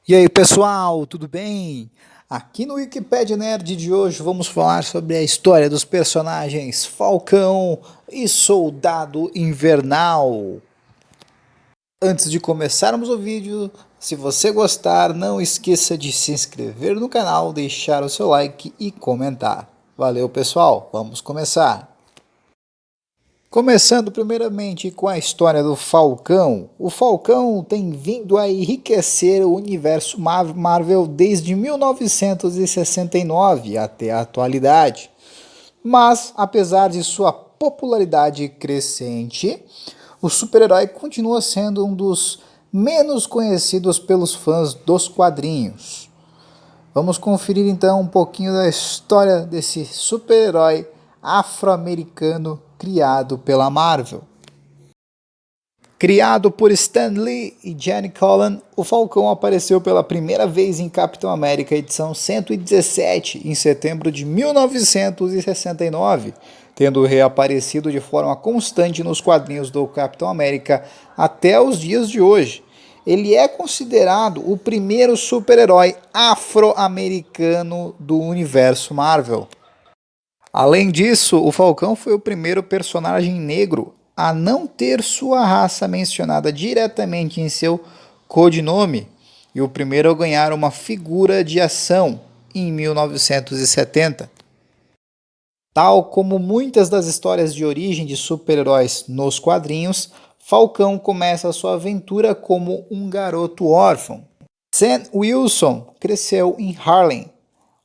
E aí pessoal, tudo bem? Aqui no Wikipedia Nerd de hoje vamos falar sobre a história dos personagens Falcão e Soldado Invernal. Antes de começarmos o vídeo, se você gostar, não esqueça de se inscrever no canal, deixar o seu like e comentar. Valeu pessoal, vamos começar! Começando primeiramente com a história do Falcão. O Falcão tem vindo a enriquecer o universo Marvel desde 1969 até a atualidade. Mas, apesar de sua popularidade crescente, o super-herói continua sendo um dos menos conhecidos pelos fãs dos quadrinhos. Vamos conferir então um pouquinho da história desse super-herói afro-americano criado pela Marvel. Criado por Stan Lee e Jenny Collan, o Falcão apareceu pela primeira vez em Capitão América edição 117, em setembro de 1969, tendo reaparecido de forma constante nos quadrinhos do Capitão América até os dias de hoje. Ele é considerado o primeiro super-herói afro-americano do universo Marvel. Além disso, o Falcão foi o primeiro personagem negro a não ter sua raça mencionada diretamente em seu codinome e o primeiro a ganhar uma figura de ação em 1970. Tal como muitas das histórias de origem de super-heróis nos quadrinhos, Falcão começa sua aventura como um garoto órfão. Sam Wilson cresceu em Harlem,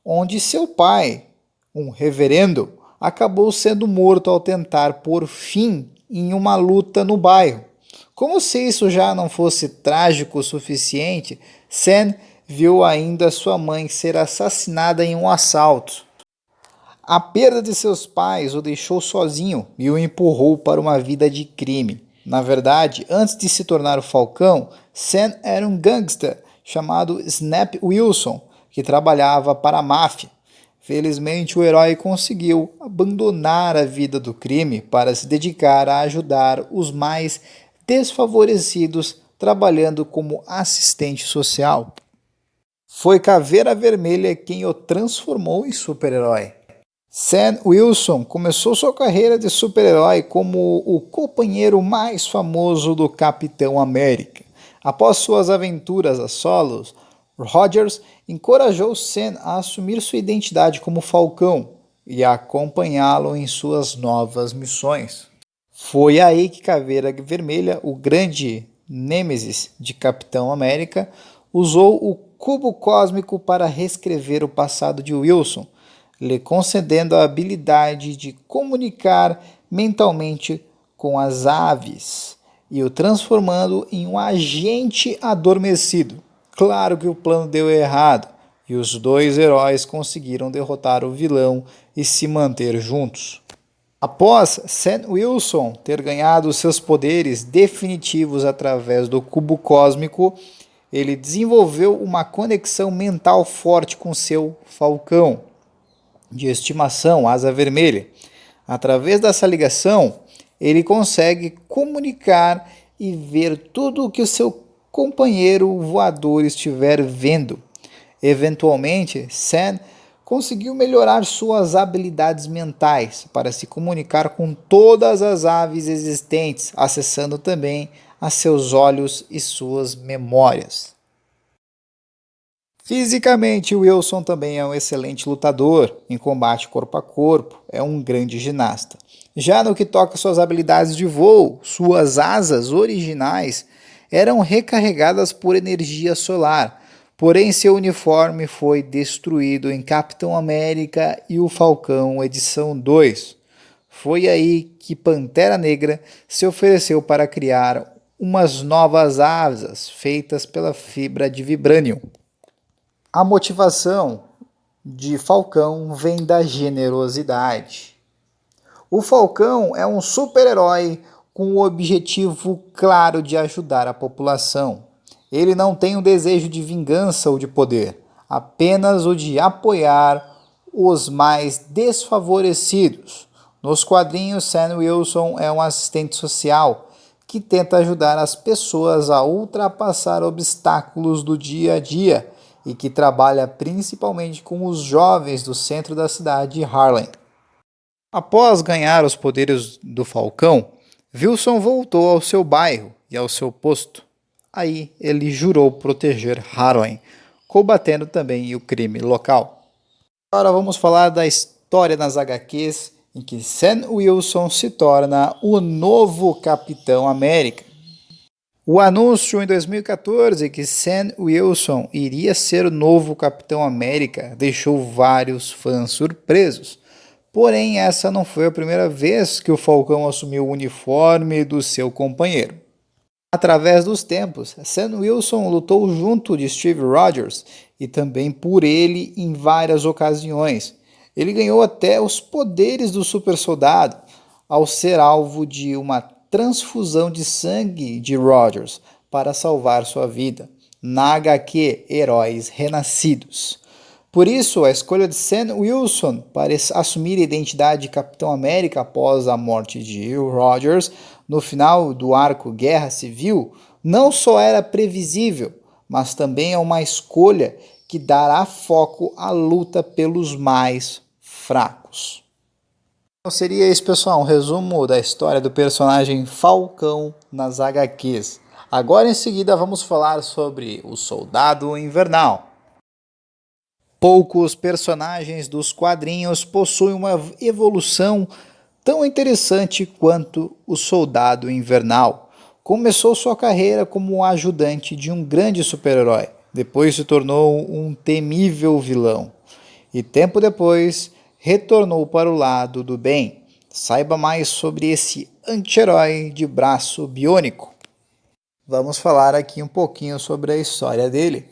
onde seu pai, um reverendo, acabou sendo morto ao tentar pôr fim em uma luta no bairro. Como se isso já não fosse trágico o suficiente, Sam viu ainda sua mãe ser assassinada em um assalto. A perda de seus pais o deixou sozinho e o empurrou para uma vida de crime. Na verdade, antes de se tornar o Falcão, Sam era um gangster chamado Snap Wilson, que trabalhava para a máfia. Felizmente, o herói conseguiu abandonar a vida do crime para se dedicar a ajudar os mais desfavorecidos, trabalhando como assistente social. Foi Caveira Vermelha quem o transformou em super-herói. Sam Wilson começou sua carreira de super-herói como o companheiro mais famoso do Capitão América. Após suas aventuras a solos, Rogers encorajou Sam a assumir sua identidade como Falcão e a acompanhá-lo em suas novas missões. Foi aí que Caveira Vermelha, o grande nêmesis de Capitão América, usou o cubo cósmico para reescrever o passado de Wilson, lhe concedendo a habilidade de comunicar mentalmente com as aves e o transformando em um agente adormecido. Claro que o plano deu errado e os dois heróis conseguiram derrotar o vilão e se manter juntos. Após Sam Wilson ter ganhado seus poderes definitivos através do cubo cósmico, ele desenvolveu uma conexão mental forte com seu Falcão de estimação, Asa Vermelha. Através dessa ligação, ele consegue comunicar e ver tudo o que o seu companheiro voador estiver vendo. Eventualmente, Sam conseguiu melhorar suas habilidades mentais para se comunicar com todas as aves existentes, acessando também a seus olhos e suas memórias. Fisicamente, Wilson também é um excelente lutador em combate corpo a corpo, é um grande ginasta. Já no que toca suas habilidades de voo, suas asas originais eram recarregadas por energia solar, porém seu uniforme foi destruído em Capitão América e o Falcão edição 2. Foi aí que Pantera Negra se ofereceu para criar umas novas asas feitas pela fibra de vibranium. A motivação de Falcão vem da generosidade. O Falcão é um super-herói com o objetivo claro de ajudar a população. Ele não tem um desejo de vingança ou de poder, apenas o de apoiar os mais desfavorecidos. Nos quadrinhos, Sam Wilson é um assistente social que tenta ajudar as pessoas a ultrapassar obstáculos do dia a dia e que trabalha principalmente com os jovens do centro da cidade de Harlem. Após ganhar os poderes do Falcão, Wilson voltou ao seu bairro e ao seu posto. Aí ele jurou proteger Harlem, combatendo também o crime local. Agora vamos falar da história nas HQs em que Sam Wilson se torna o novo Capitão América. O anúncio em 2014 que Sam Wilson iria ser o novo Capitão América deixou vários fãs surpresos. Porém, essa não foi a primeira vez que o Falcão assumiu o uniforme do seu companheiro. Através dos tempos, Sam Wilson lutou junto de Steve Rogers e também por ele em várias ocasiões. Ele ganhou até os poderes do super soldado ao ser alvo de uma transfusão de sangue de Rogers para salvar sua vida, na HQ Heróis Renascidos. Por isso, a escolha de Sam Wilson para assumir a identidade de Capitão América após a morte de Rogers no final do arco Guerra Civil não só era previsível, mas também é uma escolha que dará foco à luta pelos mais fracos. Então seria isso, pessoal, um resumo da história do personagem Falcão nas HQs. Agora em seguida vamos falar sobre o Soldado Invernal. Poucos personagens dos quadrinhos possuem uma evolução tão interessante quanto o Soldado Invernal. Começou sua carreira como ajudante de um grande super-herói, depois se tornou um temível vilão, e tempo depois retornou para o lado do bem. Saiba mais sobre esse anti-herói de braço biônico. Vamos falar aqui um pouquinho sobre a história dele.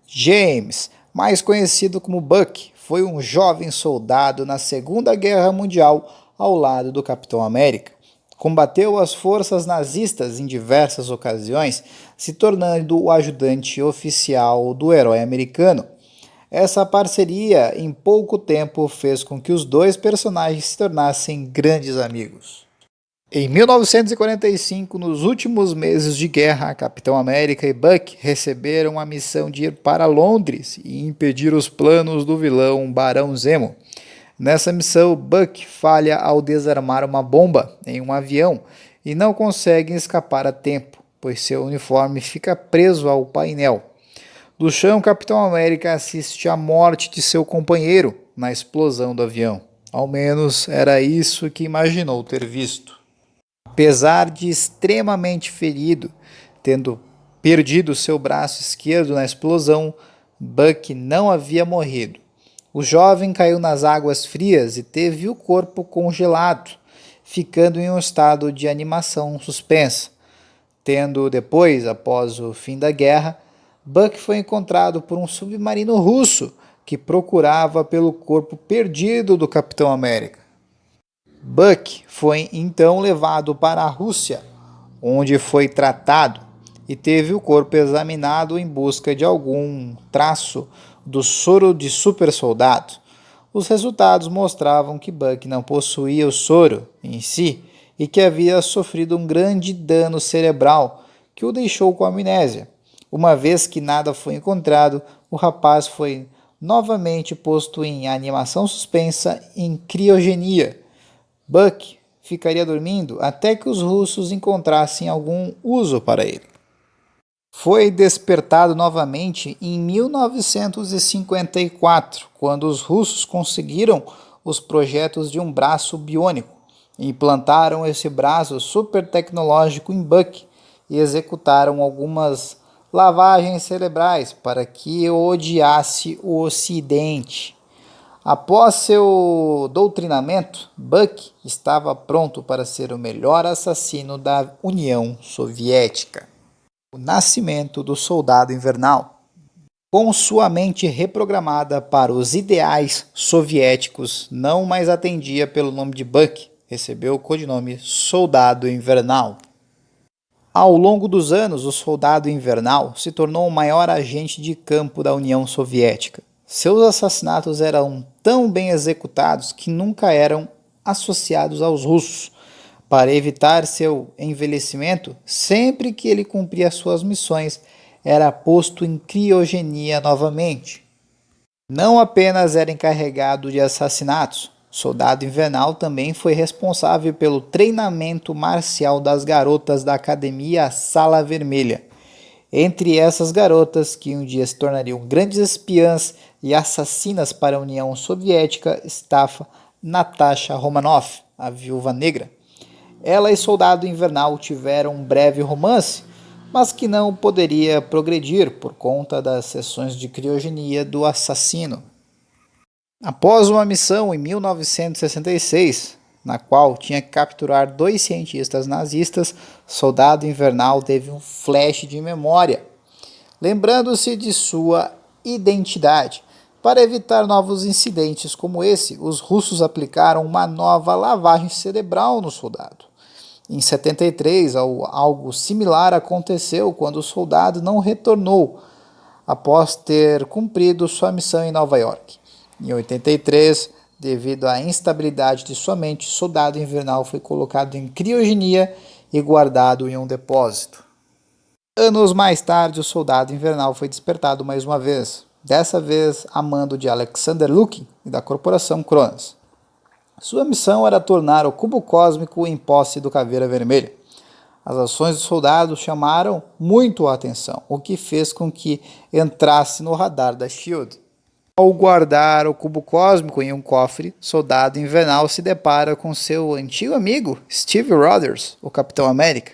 James, mais conhecido como Buck, foi um jovem soldado na Segunda Guerra Mundial ao lado do Capitão América. Combateu as forças nazistas em diversas ocasiões, se tornando o ajudante oficial do herói americano. Essa parceria, em pouco tempo, fez com que os dois personagens se tornassem grandes amigos. Em 1945, nos últimos meses de guerra, Capitão América e Buck receberam a missão de ir para Londres e impedir os planos do vilão Barão Zemo. Nessa missão, Buck falha ao desarmar uma bomba em um avião e não consegue escapar a tempo, pois seu uniforme fica preso ao painel. Do chão, Capitão América assiste à morte de seu companheiro na explosão do avião. Ao menos era isso que imaginou ter visto. Apesar de extremamente ferido, tendo perdido seu braço esquerdo na explosão, Buck não havia morrido. O jovem caiu nas águas frias e teve o corpo congelado, ficando em um estado de animação suspensa. Tendo depois, após o fim da guerra, Buck foi encontrado por um submarino russo que procurava pelo corpo perdido do Capitão América. Buck foi então levado para a Rússia, onde foi tratado e teve o corpo examinado em busca de algum traço do soro de super soldado. Os resultados mostravam que Buck não possuía o soro em si e que havia sofrido um grande dano cerebral que o deixou com amnésia. Uma vez que nada foi encontrado, o rapaz foi novamente posto em animação suspensa em criogenia. Buck ficaria dormindo até que os russos encontrassem algum uso para ele. Foi despertado novamente em 1954, quando os russos conseguiram os projetos de um braço biônico. Implantaram esse braço super tecnológico em Buck e executaram algumas lavagens cerebrais para que odiasse o Ocidente. Após seu doutrinamento, Buck estava pronto para ser o melhor assassino da União Soviética. O nascimento do Soldado Invernal. Com sua mente reprogramada para os ideais soviéticos, não mais atendia pelo nome de Buck, recebeu o codinome Soldado Invernal. Ao longo dos anos, o Soldado Invernal se tornou o maior agente de campo da União Soviética. Seus assassinatos eram tão bem executados que nunca eram associados aos russos. Para evitar seu envelhecimento, sempre que ele cumpria suas missões, era posto em criogenia novamente. Não apenas era encarregado de assassinatos, Soldado Invernal também foi responsável pelo treinamento marcial das garotas da Academia Sala Vermelha. Entre essas garotas, que um dia se tornariam grandes espiãs e assassinas para a União Soviética, estava Natasha Romanoff, a Viúva Negra. Ela e Soldado Invernal tiveram um breve romance, mas que não poderia progredir por conta das sessões de criogenia do assassino. Após uma missão em 1966, na qual tinha que capturar 2 cientistas nazistas, Soldado Invernal teve um flash de memória, lembrando-se de sua identidade. Para evitar novos incidentes como esse, os russos aplicaram uma nova lavagem cerebral no soldado. Em 73, algo similar aconteceu quando o soldado não retornou após ter cumprido sua missão em Nova York. Em 83, devido à instabilidade de sua mente, o Soldado Invernal foi colocado em criogenia e guardado em um depósito. Anos mais tarde, o Soldado Invernal foi despertado mais uma vez, dessa vez a mando de Alexander Lukin e da Corporação Cronos. Sua missão era tornar o cubo cósmico em posse do Caveira Vermelha. As ações do soldado chamaram muito a atenção, o que fez com que entrasse no radar da SHIELD. Ao guardar o cubo cósmico em um cofre, Soldado Invernal se depara com seu antigo amigo, Steve Rogers, o Capitão América.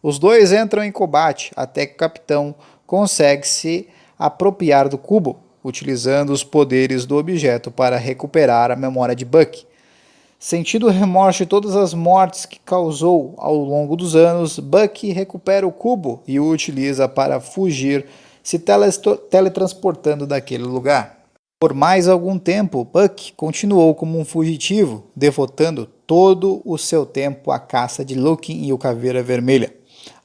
Os dois entram em combate até que o Capitão consegue se apropriar do cubo, utilizando os poderes do objeto para recuperar a memória de Bucky. Sentindo o remorso de todas as mortes que causou ao longo dos anos, Bucky recupera o cubo e o utiliza para fugir, se teletransportando daquele lugar. Por mais algum tempo, Bucky continuou como um fugitivo, devotando todo o seu tempo à caça de Lukin e o Caveira Vermelha.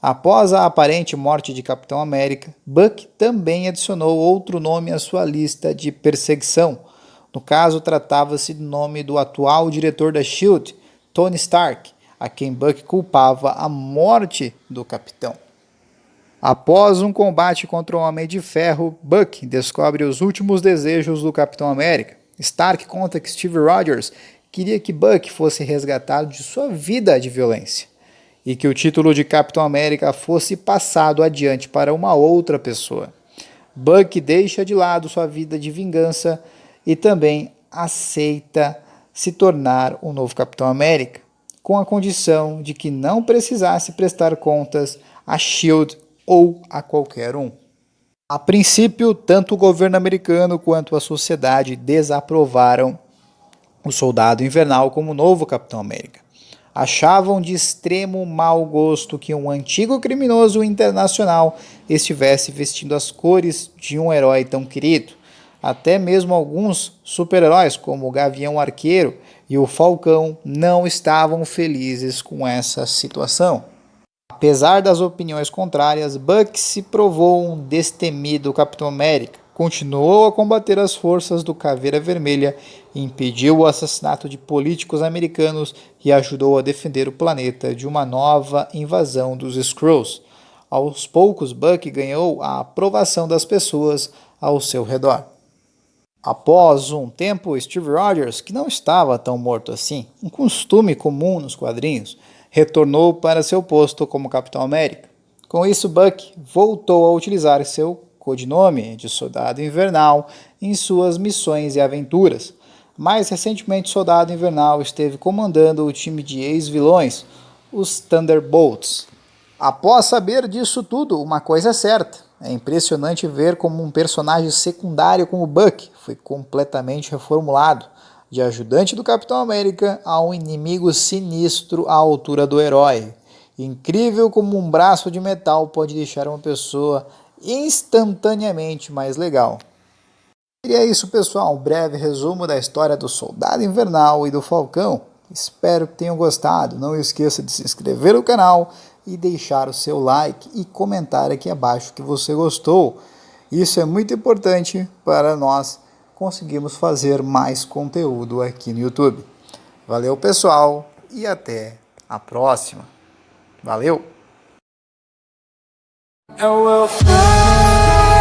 Após a aparente morte de Capitão América, Bucky também adicionou outro nome à sua lista de perseguição. No caso, tratava-se do nome do atual diretor da SHIELD, Tony Stark, a quem Bucky culpava a morte do capitão. Após um combate contra o Homem de Ferro, Bucky descobre os últimos desejos do Capitão América. Stark conta que Steve Rogers queria que Bucky fosse resgatado de sua vida de violência e que o título de Capitão América fosse passado adiante para uma outra pessoa. Bucky deixa de lado sua vida de vingança e também aceita se tornar o novo Capitão América, com a condição de que não precisasse prestar contas a SHIELD ou a qualquer um. A princípio, tanto o governo americano quanto a sociedade desaprovaram o Soldado Invernal como novo Capitão América. Achavam de extremo mau gosto que um antigo criminoso internacional estivesse vestindo as cores de um herói tão querido. Até mesmo alguns super-heróis, como o Gavião Arqueiro e o Falcão, não estavam felizes com essa situação. Apesar das opiniões contrárias, Bucky se provou um destemido Capitão América, continuou a combater as forças do Caveira Vermelha, impediu o assassinato de políticos americanos e ajudou a defender o planeta de uma nova invasão dos Skrulls. Aos poucos, Bucky ganhou a aprovação das pessoas ao seu redor. Após um tempo, Steve Rogers, que não estava tão morto assim, um costume comum nos quadrinhos, retornou para seu posto como Capitão América. Com isso, Bucky voltou a utilizar seu codinome de Soldado Invernal em suas missões e aventuras. Mais recentemente, Soldado Invernal esteve comandando o time de ex-vilões, os Thunderbolts. Após saber disso tudo, uma coisa é certa. É impressionante ver como um personagem secundário como Bucky foi completamente reformulado, de ajudante do Capitão América a um inimigo sinistro à altura do herói. Incrível como um braço de metal pode deixar uma pessoa instantaneamente mais legal. E é isso, pessoal, um breve resumo da história do Soldado Invernal e do Falcão. Espero que tenham gostado. Não esqueça de se inscrever no canal e deixar o seu like e comentar aqui abaixo que você gostou. Isso é muito importante para nós conseguirmos fazer mais conteúdo aqui no YouTube. Valeu, pessoal, e até a próxima. Valeu! And we'll fly.